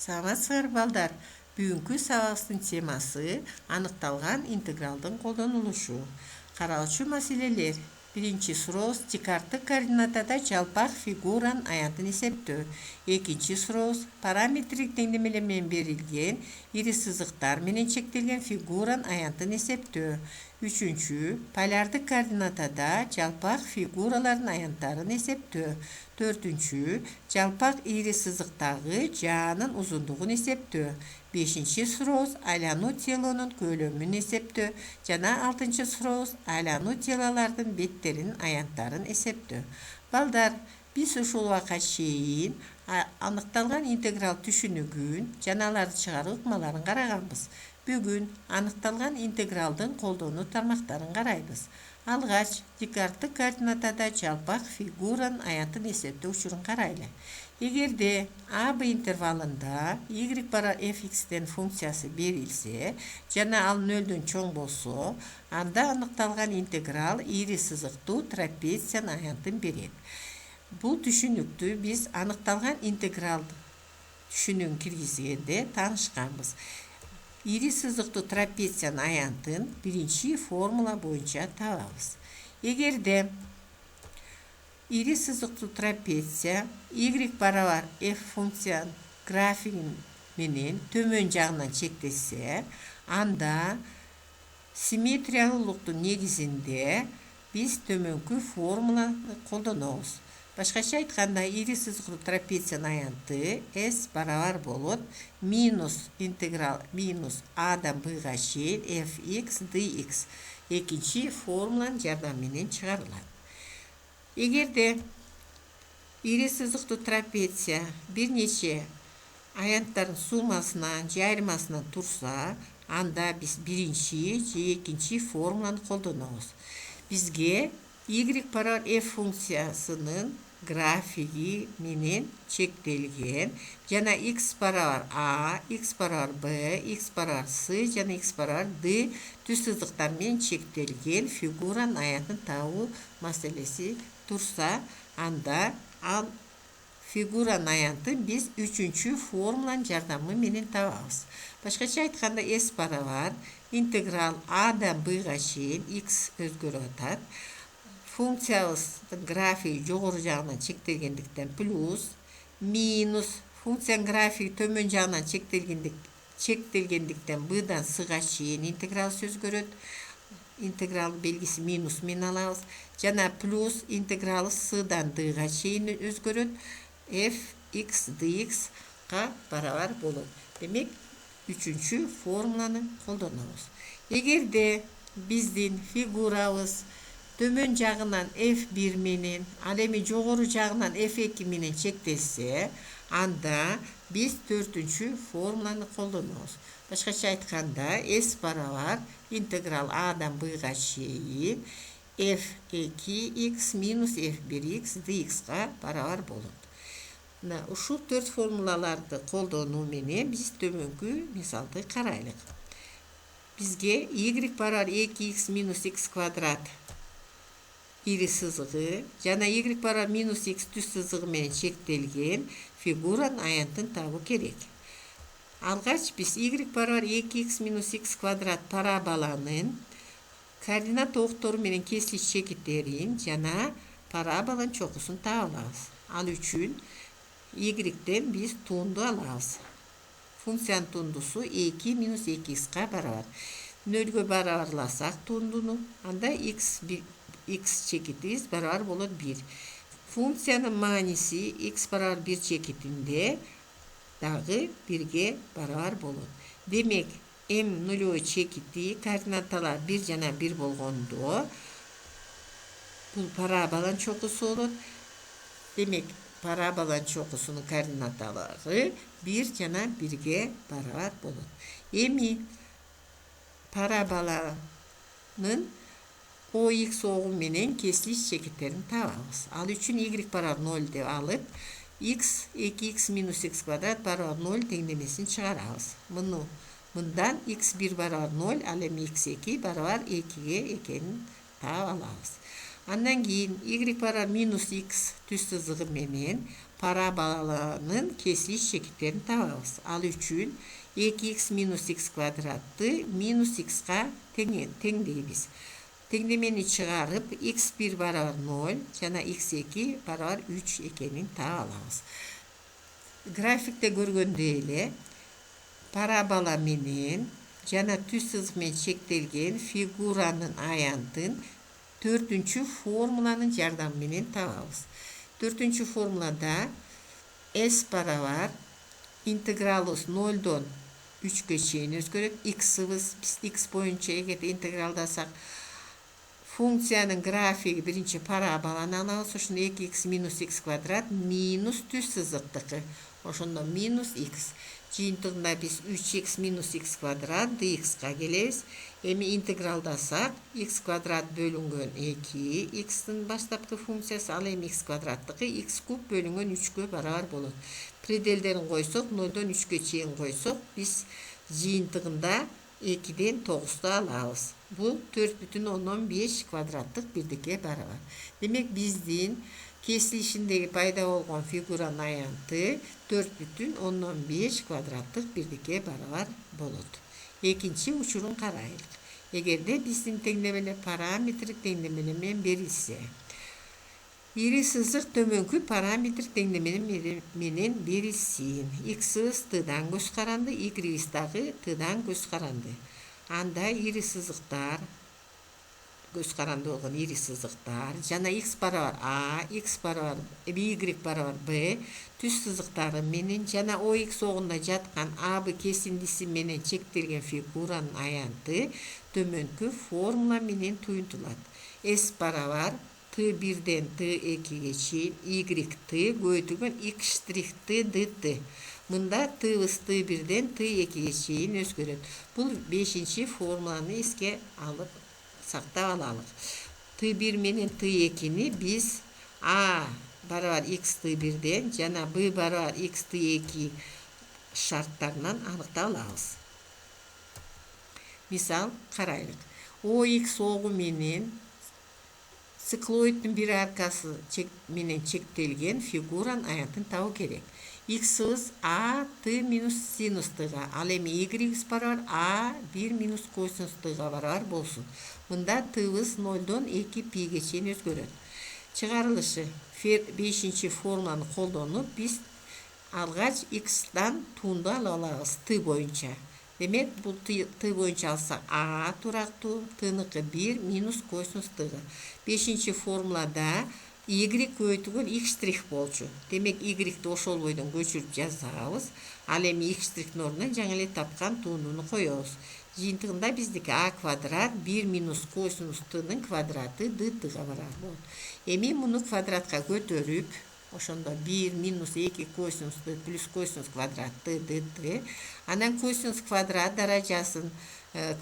Саламатсыздар балдар. Бүгүнкү сабактын темасы аныкталган интегралдын колдонулушу. Каралчу маселелер. Биринчи сурооз Декарттык координатада жалпак фигуранын аянтын эсептөө. Экинчи сурооз параметрик теңдемелер менен берилген ири сызыктар менен чектелген фигуранын аянтын эсептөө. Үчүнчү полярдык координатада жалпак фигуралардын аянттарын эсептөө. Төртүнчү жалпак ири сызыктагы жаанын узундугун эсептөө. Бешинчи сурооз айлануу телонун көлөмүн эсептөө жана алтынчы сурооз айлануу телолордун беттеринин аянттарын эсептөө. Балдар, биз ушул убакка чейин аныкталган интеграл түшүнүгүн жана аларды чыгаруу ыкмаларын караганбыз. Бүгүн аныкталган интегралдын колдонуу тармактарын карайбыз. Алгач Декарттык координатада жалпак фигуранын аянтын эсептөө учурун карайлы. Эгерде АБ интервалында y барар fx'тен функциясы берилсе жана ал 0дөн чоң болсо, анда аныкталган интеграл ири сызыктуу трапециянын аянтын берет. Бул түшүнүктү биз аныкталган интеграл түшүнүгүн киргизгенде таанышканбыз. Ири сызыктуу трапециянын аянтын биринчи формула боюнча табабыз. Эгерде ири сызыктуу трапеция y барабар f функциянын графигин менен төмөн жагынан чектелсе, анда симметриялуулуктун негизинде биз төмөнкү формуланы колдонобуз. Башкача айтканда, ири сызыктуу трапециянын аянты s барабар болот минус интеграл минус aдан bга чейин fx dx экинчи формуланын жардамы менен чыгарылат. Эгерде ири сызыктуу трапеция бир нече аянттардын суммасынан же айырмасынан турса, анда биз биринчи же экинчи формуланы колдонобуз. Бизге y барабар f функциясынын графиги менен чектелген жана x барабар a, x барабар b, x барабар c жана x барабар d түз сызыктар менен чектелген фигуранын аянтын табуу маселеси турса, анда ал фигуранын аянтын биз үчүнчү формуланын жардамы менен табабыз. Башкача айтканда, s барабар интеграл aдан bга чейин x өзгөрүп атат. Функциябыздын графиги жогору жагынан чектелгендиктен плюс минус функциянын графиги төмөн жагынан чектелгендиктен bдан c'га чейин интегралыбыз өзгөрөт. Интеграл белгиси минус менен алабыз жана плюс интегралы c'дан dга чейин өзгөрөт. f x dx-га барабар болот. Демек, үчүнчү формуланы колдонобуз. Эгерде биздин фигурабыз төмөн жагынан f1 менен, ал эми жогору жагынан f2 менен чектелсе, анда биз төртүнчү формуланы колдонобуз. Башкача айтканда, s барабар интеграл aдан bга чейин f2x минус f1x dx-га барабар болот. Ушул төрт формулаларды колдонуу менен биз төмөнкү мисалды карайлык. Бизге y барабар 2x минус x квадрат ири сызыгы жана y барабар минус x түз сызыгы менен чектелген фигуранын аянтын табуу керек. Алгач биз y барабар 2x минус x квадрат параболанын координат октору менен кесилиш чекиттерин жана параболанын чокусун таба алабыз. Ал үчүн y-ден биз туунду алабыз. Функциянын тундусу 2 минус 2x-га барабар. Нөлгө барабарласак тундуну, анда x чекитибиз барабар болот 1. Функциянын мааниси x барабар 1 чекитинде дагы 1ге барабар болот. Демек, m нулевой чекити координаталар 1 жана 1 болгондо бул параболанын чокусу болот. Демек, параболанын чокусунун координаталары 1 жана 1ге барабар болот. Эми параболанын OX огу менен кесилиш чекиттерин табабыз. Ал үчүн y барабар 0 деп алып, x 2x минус x квадрат барабар 0 теңдемесин чыгарабыз. Мындан x1 барабар 0, ал эми x2 барабар 2ге экенин таап алабыз. Андан кийин y барабар минус x түз сызыгы менен Parabolanın kesiliş çekitlerini tababız. Al üçün 2x minus x kvadratты minus x'ga tengdeybiz. Tenglemeni çıgarıp x1 barabar 0 jana x2 barabar 3 ekenin tabalabız. Grafikte görgöndöy ele parabola menen jana түз сызык менен чектелген фигуранын аянтын 4-cü formulanın жардамы менен табабыз. 4-cü formulada s barabar integralus 0'dan 3'e чейин өзгөрөт. X'ыбыз biz x боюнча эгерде интегралдасак функциянын графиги биринчи параболаны алабыз. Ошондо 2x минус x квадрат минус түз сызыктыкы. Ошондо минус x. Жыйынтыгында биз 3x минус x квадрат dx'ка келебиз. Эми интегралдасак x квадрат бөлүнгөн 2 x'тин баштапкы функциясы, ал эми x квадраттыкы x куб бөлүнгөн 3-кө барабар болот. Пределдерин койсок 0'dan 3'e чейин койсок биз жыйынтыгында 2'den 9'tu alabız. Bu 4,15 kvadrattык бирдикке барабар. Демек биздин kesilişindeki пайда болгон фигуранын аянты 4,15 kvadrattык бирдикке барабар болот. Экинчи учурун карайлык. Эгерде биздин теңдемелер параметрик теңдемелер менен берилсе, ири сызык төмөнкү параметр теңдемелер менен берилсин. X'ыбыз t'дан көз каранды, Y'ыбыз дагы t'дан көз каранды. Анда ири сызыктар көз каранды болгон ири сызыктар жана x барабар a, x барабар y барабар b түз сызыктары менен жана ox огунда жаткан аб кесиндиси менен чектелген фигуранын аянты төмөнкү формула менен туюнтулат. S барабар t1'den t2'ge чейин y t көйтүлгөн x' t dt. Мында t'ыбыз t1'den t2'ge чейин өзгөрөт. Бул 5-ci формуланы эске алып сактап алалык. T1 менен T2'ni биз A барабар x T1'den жана B барабар x T2 шарттарынан аныктап алабыз. Мисал карайлык. OX огу менен циклоиддин бир аркасы менен чектелген фигуранын аянтын табуу керек. X'ыбыз a t минус синус t'га, ал эми y'ыбыз барабар a 1 минус косинус t'га барабар болсун. Мында t'ыбыз 0'dan 2 pi'ге чейин өзгөрөт. Чыгарылышы 5-ci формуланы колдонуп биз алгач x'дан туунду ала алабыз t боюнча. Демек бул t боюнча алсак a турактуу, t'ныкы 1 минус косинус t'га. 5-ci формулада y көйтүгөн x' болчу. Демек y'ди ошол бойдон көчүрүп жазабыз. Ал эми x''ин ордуна жаңы эле тапкан туунууну коебуз. Жыйынтыгында биздики a квадрат 1 минус косинус t'нын квадраты dt'га барар болот. Эми муну квадратка көтөрүп, ошондо 1 минус 2 косинус t плюс косинус квадрат dt. Анан косинус квадрат даражасын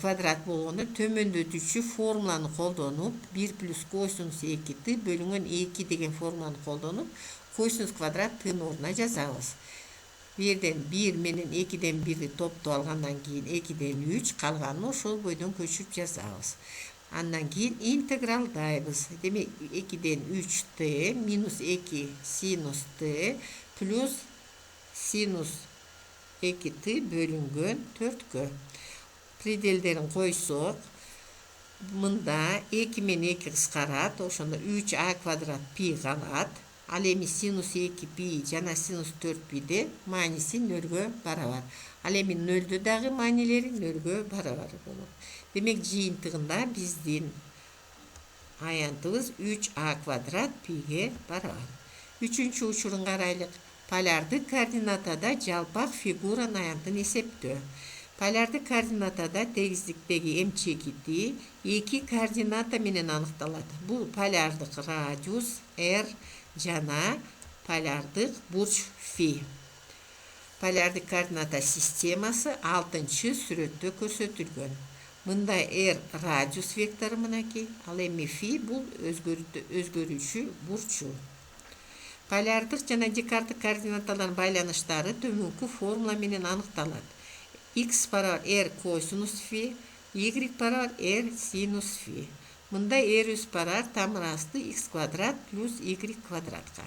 квадрат болгону төмөндөтүүчү формуланы колдонуп 1 плюс косинус 2t бөлүнгөн 2 деген формуланы колдонуп косинус квадрат t'нын ордуна жазабыз. Бу жерден 1 менен 2'den 1'и топтоп алгандан кийин 2'den 3 калганын ошол бойдон көчүрүп жазабыз. Андан кийин интегралдайбыз. Демек 2'den 3t минус 2 синус t плюс синус 2t бөлүнгөн 4кө. Пределдерин койсок, мында 2 менен 2 кыскарат, ошондо 3a квадрат пи калат. Ал эми синус 2 пи жана синус 4 пиде мааниси 0-гө барабар. Ал эми 0'дө дагы маанилери 0-гө барабар болот. Демек жыйынтыгында биздин аянтыбыз 3a квадрат пиге барабар. 3-cü учурун карайлык. Полярдык координатада жалпак фигуранын аянтын эсептөө. Полярдык координатада тегиздиктеги м чекити 2 координата менен аныкталат. Бул полярдык радиус r жана полярдык бурч фи. Полярдык координата системасы 6-cı сүрөттө көрсөтүлгөн. Мында r радиус вектору мынакей, ал эми фи бул өзгөрүүчү бурчу. Полярдык жана декарттык координаталардын байланыштары төмөнкү формула менен аныкталат. X барабар r косинус фи, y барабар r синус фи. Мында r барабар тамыр асты x квадрат плюс y квадратка.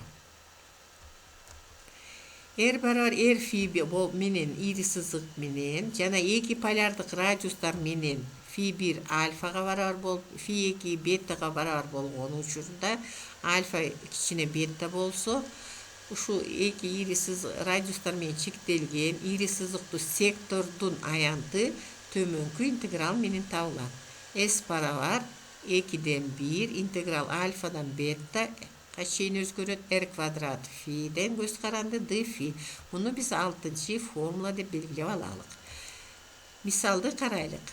Барабар r фи менен ири сызык менен жана эки полярдык радиустар менен фи 1 альфага барабар болуп, фи 2 бетага барабар болгон учурда альфа кичине бета болсо, ушул эки ири радиустар менен чектелген ири сызыктуу сектордун аянты төмөнкү интеграл менен табылат. S барабар 2'den 1 integral alfadan beta чейин өзгөрөт r квадрат фиден көз каранды d фи. Муну биз 6-чы формула деп белгилеп алалык. Мисалды карайлык.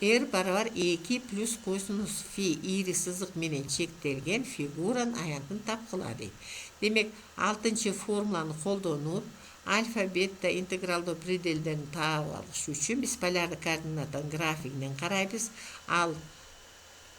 R барабар 2 плюс косинус фи ири сызык менен чектелген фигуранын аянтын тапкыла дейт. Демек 6-чы формуланы колдонуп альфа бета интегралдуу пределдерин таап алыш үчүн биз полярдык координатанын графигинен карайбыз. Ал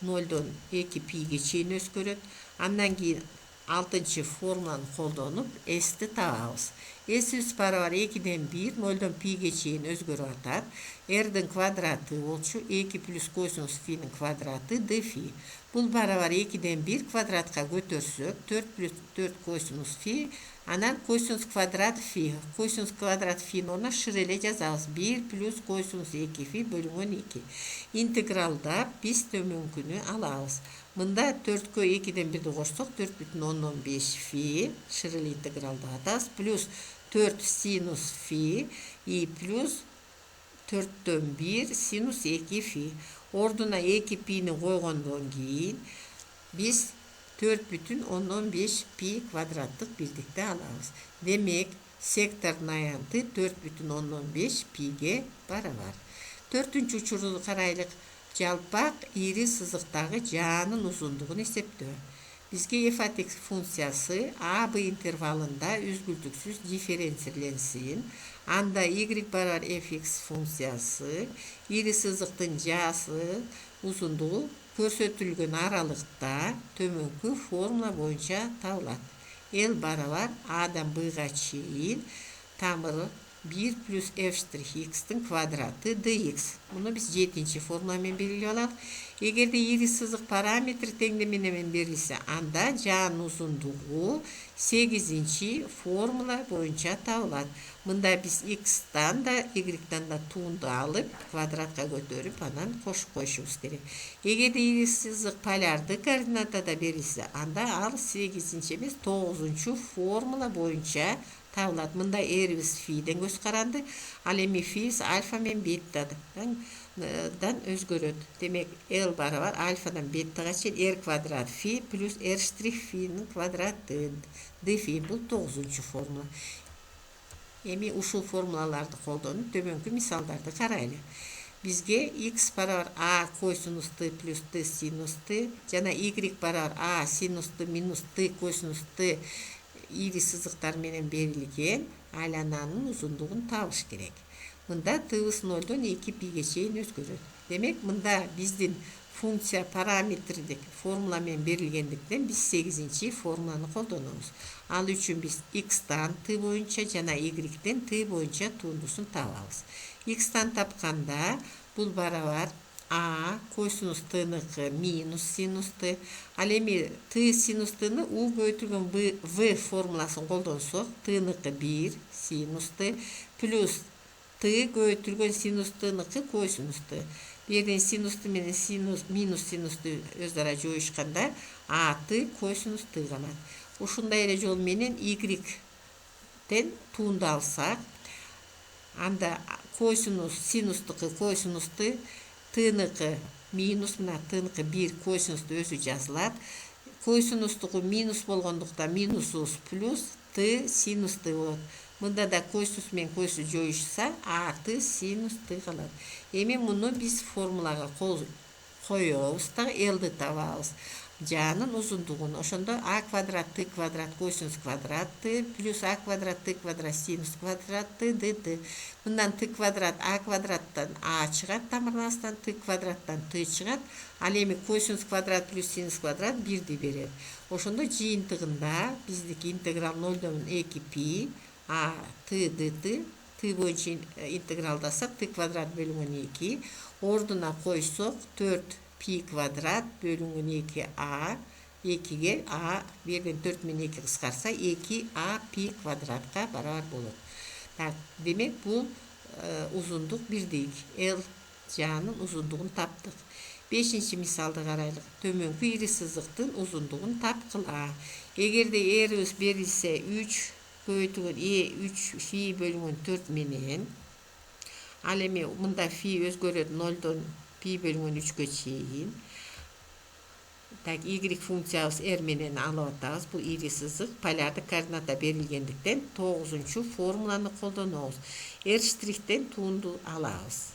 0'дон 2 пиге чейин өзгөрөт. Андан кийин 6-чы формуланы колдонуп S'ти табабыз. S барабар 2'den 1 0'дон пиге чейин өзгөрүп атат. R'дин квадраты болчу 2 плюс косинус финин квадраты d фи. Бул барабар 2'den 1 квадратка көтөрсөк 4 плюс 4 косинус фи. Анан косинус квадрат фи. Косинус квадрат фини ордуна шыр эле жазабыз. 1 плюс косинус 2 фи бөлүнгөн 2. Интегралда биз төмөнкүнү алабыз. Мында 4кө 2'den 1'ди кошсок 4,15 фи шыр эле интегралды атабыз. Плюс 4 синус фи и плюс 4'төн 1 синус 2 фи. Ордуна 2 пини койгондон кийин биз 4,15 пи квадраттык бирдикти алабыз. Демек, сектордун аянты 4,15 пиге барабар. 4-үнчү учурду карайлык. Жалпак ири сызыктагы жаанын узундугун эсептөө. Бизге f от x функциясы a b интервалында үзгүлтүксүз дифференцирленсин. Анда y барабар fx функциясы ири сызыктын жаасы узундугу көрсөтүлгөн аралыкта төмөнкү формула боюнча табылат. L барабар A'дан B'га чейин тамыры 1 плюс f'(x)тин квадраты dx. Муну биз 7-чи формула менен белгилеп алат. Эгерде ири сызык параметр теңдемене менен берилсе, анда жаан узундугу 8-чи формула боюнча табылат. Мында биз x-тан да y-тан да туунду алып, квадратка көтөрүп, анан кошуп коюшубуз керек. Эгерде ири сызык полярдык координатада берилсе, анда ал 8-чи эмес, 9-чу формула боюнча табылат. Мында r-биз фиден көз каранды, ал эми фи альфа менен беттадан өзгөрөт. Демек, L барабар альфадан беттага чейин r квадрат фи плюс r штрих финин квадраты d фи. Бул 9-чу формула. Эми ушул формулаларды колдонуп төмөнкү мисалдарды карайлы. Бизге x барабар a косинус t плюс t синус t жана y барабар a синус t минус t косинус t ири сызыктар менен берилген айлананын узундугун табыш керек. Мында t-быз 0'дон 2 пиге чейин өзгөрөт. Демек, мында биздин функция параметрдик формула менен берилгендиктен биз 8-чи формуланы колдонобуз. Ал үчүн биз x-тан t боюнча жана y-тен t боюнча тундусун табабыз. X-тан тапканда бул барабар a косинус t-ныкы минус синус t. Ал эми t синус t-ны u көбөйтүлгөн v формуласын колдонсок, t-ныкы 1 синус t плюс t көбөйтүлгөн синус t-ныкы косинус t. Бирден синус t менен минус синус t өз ара жоюшканда a t косинус t калат. Ушундай эле жол менен y-тен туунду алсак, анда косинус синустукы косинус t, t-ныкы минус, мына t-ныкы 1 косинус t өзү жазылат. Косинустуку минус болгондуктан минусубуз плюс t синус t болот. Мында да косинус менен косинус жоюшса, а t синус t калат. Эми муну биз формулага коёбуз да L-ды табабыз. Жаанын узундугун. Ошондо a квадрат t квадрат косинус квадрат t плюс a квадрат t квадрат синус квадрат t dt. Мындан t квадрат a квадраттан a чыгат, тамырдын астынан t квадраттан t чыгат. Ал эми косинус квадрат плюс синус квадрат 1'ди берет. Ошондо жыйынтыгында биздики интеграл 0'дон 2 пи a t dt, t боюнча интегралдасак t квадрат бөлүнгөн 2, ордуна койсок 4 пи квадрат бөлүнгөн 2 a 2'ге а берген 4 менен 2 кыскарса 2a пи квадратка барабар болот. Так, демек бул узундук бирдик. L жаанын узундугун таптык. 5-нчи мисалды карайлык. Төмөнкү ири сызыктын узундугун тапкыла. Эгерде эрибиз берилсе 3 көбөйтүлгөн 3 фи бөлүнгөн 4 менен, ал эми мында фи өзгөрөт 0дон пи бөлүнгөн 3кө чейин. Так, y функциябыз r менен алып атабыз. Бул ири сызык полярдык координата берилгендиктен 9-нчу формуланы колдонобуз. R штрихтен туунду алабыз.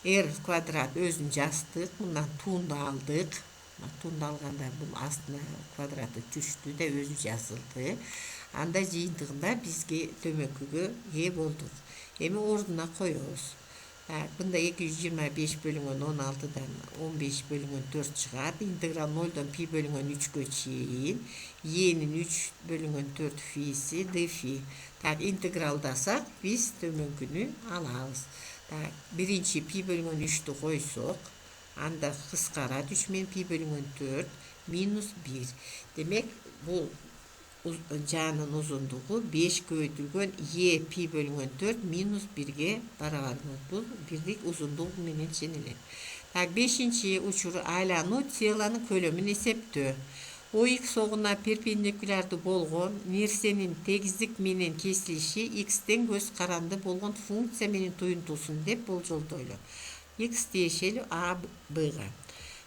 R квадрат өзүн жаздык, мындан туунду алдык. Туунду алганда бул астына квадраты түштү да өзү жазылды. Анда жыйынтыгында бизге төмөнкүгө ээ болдук. Эми ордуна коебуз. Бunda 225 bölüngön 16'dan 15 bölüngön 4 çıkart. İntegral 0'dan pi bölüngön 3'e çeyin. Y'nin 3 bölüngön 4 fi'si d fi. Tak, integraldasak biz tömönkünü alabız. Tak, birinci pi bölüngön 3'tü koysak, anda kıskara düşmen pi bölüngön 4 minus 1. Demek bu жаанын узундугу 5 көбөйтүлгөн e пи бөлүнгөн 4 минус 1ге барабар болот. Бул бирдик узундук менен ченелет. Так, 5-нчи учур айлануу теланын көлөмүн эсептөө. Оx огуна перпендикулярдуу болгон нерсенин тегиздик менен кесилиши x'тен көз каранды болгон функция менен туюнтулсун деп болжолдойлу. X тиешелүү a b'га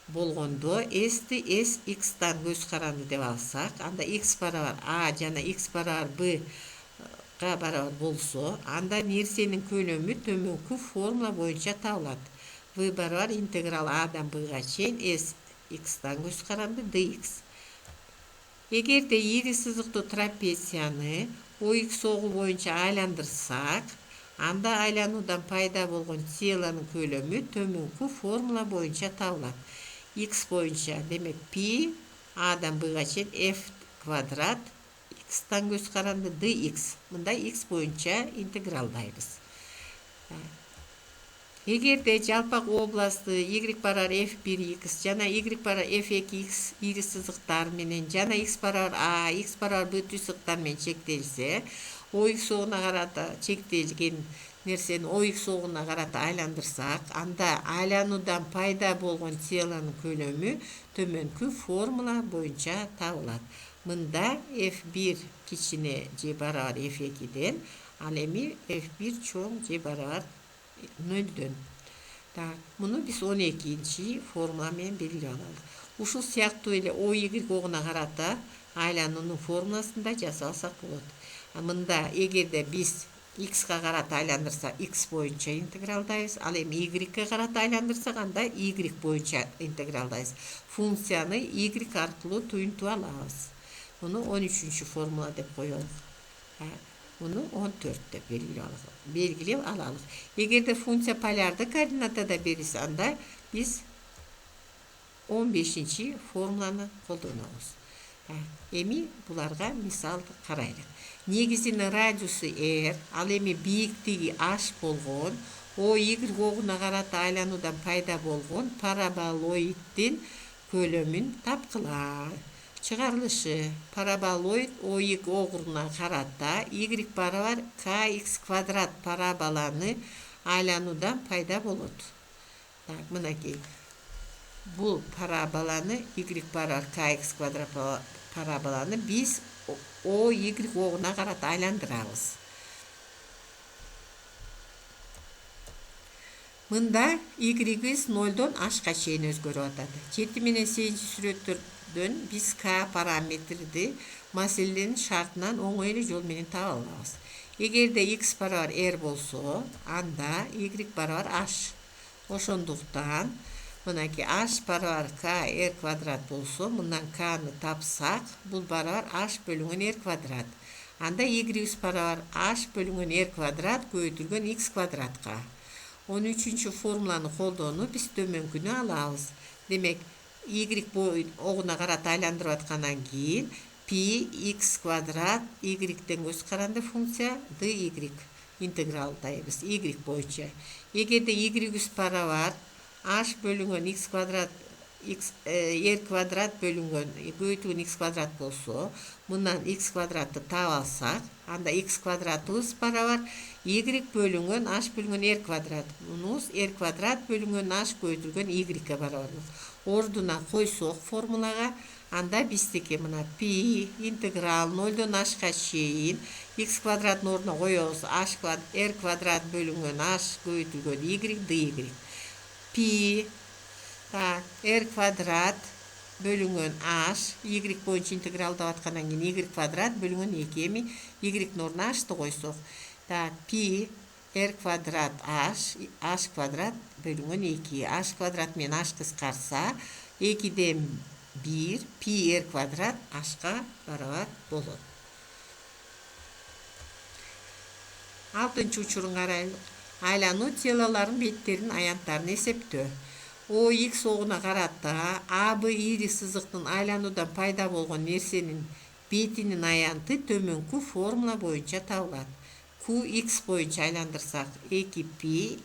болгондо s'ти s x'тан көз каранды деп алсак, анда x барабар a жана x барабар b'га барабар болсо, анда нерсенин көлөмү төмөнкү формула боюнча табылат. V барабар интеграл a'дан b'га чейин s x'тан көз каранды dx. Эгерде ири сызыктуу трапецияны ox огул боюнча айландырсак, анда айлануудан пайда болгон теланын көлөмү төмөнкү формула боюнча табылат. X боюнча демек пи a'дан b'га чейин f квадрат x'тан көз каранды dx. Мында x боюнча интегралдайбыз. Эгерде жалпак областы y барабар f1x жана y барабар f2x ири сызыктар менен жана x барабар a, x барабар b түйсыктар менен чектелсе, ox огуна карата чектелген нерсени ox огуна карата айландырсак, анда айлануудан пайда болгон теланын көлөмү төмөнкү формула боюнча табылат. Мында f1 кичине же барабар f2ден, ал эми f1 чоң же барабар 0дөн. Так, муну биз 12-нчи формула менен белгилеп алалы. Ушул сыяктуу эле oy огуна карата айлануунун формуласын да жасап алсак болот. Мында эгерде биз x-га карата айландырсак x боюнча интегралдайбыз, ал эми y-га карата айландырсак анда y боюнча интегралдайбыз. Функцияны y аркылуу туюнтуп алабыз. Муну 13-нчү формула деп коелук. Муну 14 деп белгилеп алалык. Эгерде функция полярдык координатада берилсе, анда биз 15-нчи формуланы колдонобуз. Эми буларга мисалды карайлык. Негизинин радиусу r, ал эми бийиктиги h болгон oy огуна карата айлануудан пайда болгон параболоиддин көлөмүн тапкыла. Чыгарылышы: параболоид oy огуна карата y барабар kx квадрат параболаны айлануудан пайда болот. Так, мынакей. Бул параболаны y барабар kx квадрат параболаны биз oy огуна карата айландырабыз. Мында y-биз 0дон h-ка чейин өзгөрүп атат. 7 менен 8-нчи сүрөттөрдөн биз k параметрди маселенин шартынан оңой эле жол менен таба алабыз. Эгерде x барабар r болсо, анда y барабар h. Ошондуктан мынакей h барабар k r квадрат болсо, мындан k-ны тапсак, бул барабар h бөлүнгөн r квадрат. Анда y-биз барабар h бөлүнгөн r квадрат көбөйтүлгөн x квадратка. 13-нчү формуланы колдонуп биз төмөнкүнү алабыз. Демек, y огуна карата айландырып аткандан кийин пи x квадрат y-ден көз каранды функция dy интегралдайбыз y боюнча. Эгерде y-биз барабар h бөлүнгөн x квадрат x r kvadrat bölüngөн көйтүгүн x kvadrat болсо, мындан x kvadratты таап алсак, анда x kvadratыбыз барабар y бөлүнгөн h бөлүнгөн r kvadrat. Мунубуз r kvadrat бөлүнгөн h көйтүлгөн y-ге барабар. Ордуна койсок формулага, анда биздики мына пи интеграл 0-дон h-ка чейин x квадраттын ордуна коебуз r квадрат бөлүнгөн h көйтүлгөн y dy. Пи r квадрат бөлүнгөн h y боюнча интегралдап аткандан кийин y квадрат бөлүнгөн 2. Эми y-дин ордуна h'ты койсок, пи r квадрат h квадрат бөлүнгөн 2. h квадрат менен h кыскарса, 2ден 1 пи r квадрат h'ка барабар болот. 6-нчы учурун карайлык. Айлануу телолордун беттеринин аянттарын эсептөө. OX огуна карата АБ ири сызыктын айлануудан пайда болгон нерсенин бетинин аянты төмөнкү формула боюнча табылат. QX боюнча айландырсак 2π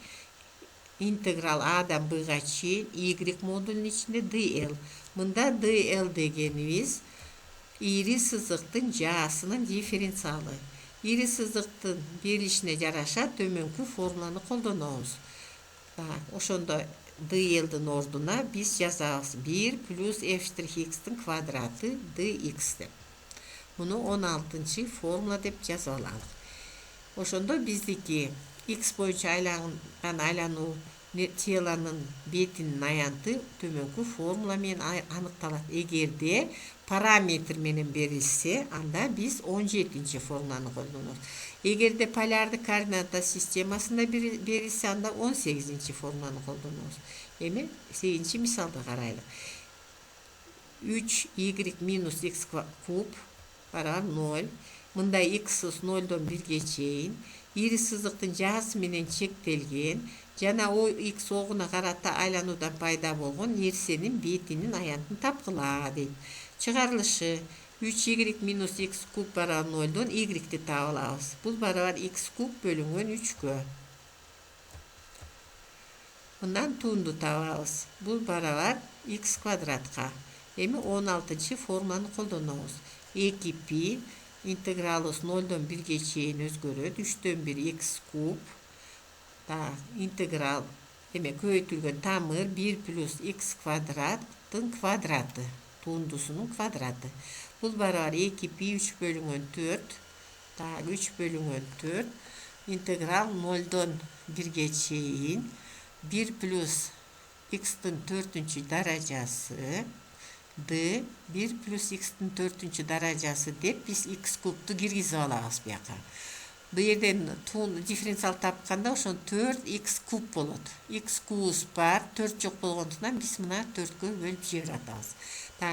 интеграл Адан Бга чейин Y модулунун ичинде dl. Мында dl дегенибиз ири сызыктын жаасынын дифференциалы. Ири сызыктын берилишине жараша төмөнкү формуланы колдонобуз. Ошондо dl'дин ордуна биз жазабыз 1 плюс f'(x)тин квадраты dx деп. Муну 16-нчы формула деп жазып алалы. Ошондо биздики x боюнча айлануу телонун бетинин аянты төмөнкү формула менен аныкталат. Эгерде параметр менен берилсе, анда биз 17-нчы формуланы колдонобуз. Эгерде полярдык координата системасында берилсе, анда 18-нчы формуланы колдонобуз. Эми 8-нчы мисалды карайлык. 3y минус x куб барабар 0. Мында x'ыз 0-дон 1-ге чейин ири сызыктын жаасы менен чектелген жана x огуна карата айлануудан пайда болгон нерсенин бетинин аянтын тапкыла дейт. Чыгарылышы 3y минус x куб барабар 0-дон y-ди таап алабыз. Бул барабар x куб бөлүнгөн 3-кө. Мындан туунду табабыз. Бул барабар x квадратка. Эми 16-нчы формуланы колдонобуз. 2π интегралыбыз 0-дон 1-ге чейин өзгөрөт. 3-төн 1 x куб. Интеграл көйтүлгөн тамыр 1 плюс x квадраттын квадраты. Туундусунун квадраты. Бул барабар 2π 3 бөлүнгөн 4. 3 бөлүнгөн 4. Интеграл 0-дон 1-ге чейин 1 плюс x-тин 4-нчү даражасы d 1 плюс x-тин 4-нчү даражасы деп биз x кубту киргизип алабыз буяка. Бул жерден дифференциал тапканда ошон 4x куб болот. X кубубуз бар, 4 жок болгондуктан биз мына 4кө бөлүп жиберип атабыз.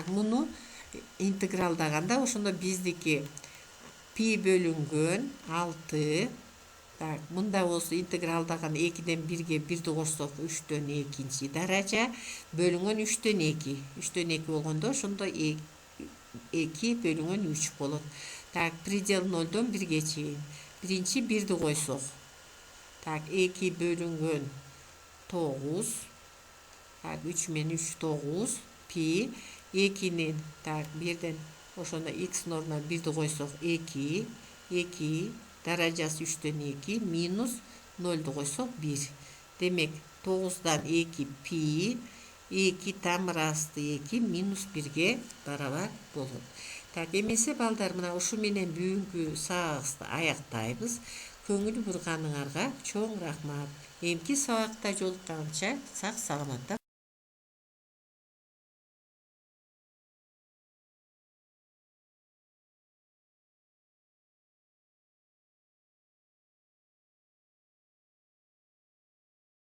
Муну интегралдаганда ошондо биздики пи бөлүнгөн 6. Мында болсо интегралдаган 2ден 1-ге 1-ди кошсок 3-төн 2-нчи даража бөлүнгөн 3-төн 2. 3-төн 2 болгондо ошондо 2 бөлүнгөн 3 болот. Предел 0-дон 1-ге чейин. Биринчи 1-ди койсок. 2 бөлүнгөн 9. 3 менен 3 9 пи 2-нин 1ден ошондо x-дин ордуна 1-ди койсок 2 даражасы 3-төн 2 минус 0-ду койсок 1. Демек 9-дан 2 пи 2 тамыр асты 2 минус 1-ге барабар болот. Эмесе балдар, мына ушу менен бүгүнкү сабагыбызды аяктайбыз. Көңүл бурганыңарга чоң рахмат. Эмки сабакта жолукканча сак саламатта